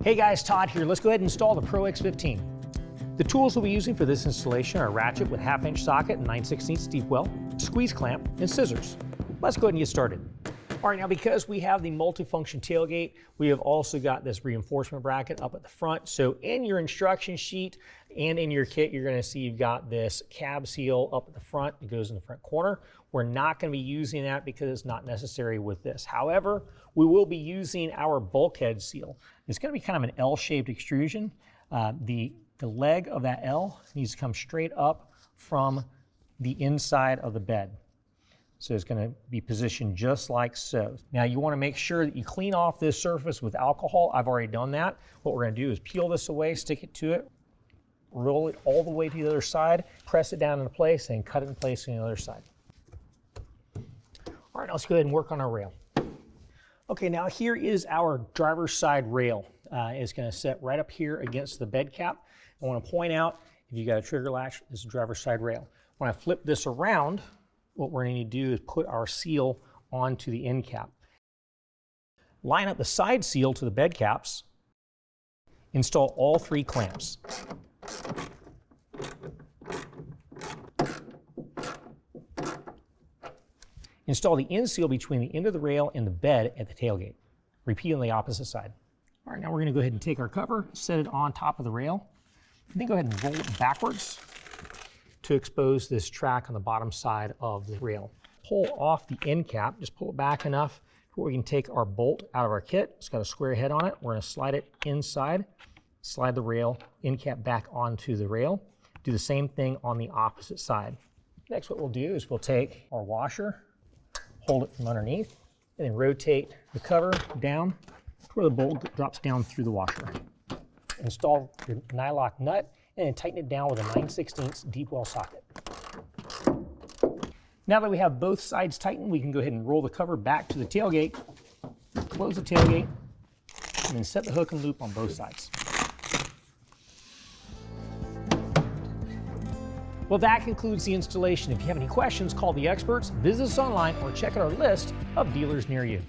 Hey guys, Todd here. Let's go ahead and install the Pro X15. The tools we'll be using for this installation are a ratchet with 1/2-inch socket and 9/16 deep well, squeeze clamp, and scissors. Let's go ahead and get started. All right, now because we have the multifunction tailgate, we have also got this reinforcement bracket up at the front. So in your instruction sheet and in your kit, you're gonna see you've got this cab seal up at the front. It goes in the front corner. We're not gonna be using that because it's not necessary with this. However, we will be using our bulkhead seal. It's gonna be kind of an L-shaped extrusion. The leg of that L needs to come straight up from the inside of the bed. So it's going to be positioned just like so. Now you want to make sure that you clean off this surface with alcohol. I've already done that. What we're going to do is peel this away, stick it to it, roll it all the way to the other side, press it down into place, and cut it in place on the other side. All right, let's go ahead and work on our rail. Okay, now here is our driver's side rail. It's going to set right up here against the bed cap. I want to point out, if you got a trigger latch, this is driver's side rail. When I flip this around, what we're going to do is put our seal onto the end cap. Line up the side seal to the bed caps. Install all 3 clamps. Install the end seal between the end of the rail and the bed at the tailgate. Repeat on the opposite side. All right, now we're going to go ahead and take our cover, set it on top of the rail, and then go ahead and roll it backwards to expose this track on the bottom side of the rail. Pull off the end cap, just pull it back enough where we can take our bolt out of our kit. It's got a square head on it. We're going to slide it inside, slide the rail end cap back onto the rail. Do the same thing on the opposite side. Next, what we'll do is we'll take our washer, hold it from underneath, and then rotate the cover down to where the bolt drops down through the washer. Install your nylock nut and then tighten it down with a 9/16 deep well socket. Now that we have both sides tightened, we can go ahead and roll the cover back to the tailgate, close the tailgate, and then set the hook and loop on both sides. Well, that concludes the installation. If you have any questions, call the experts, visit us online, or check out our list of dealers near you.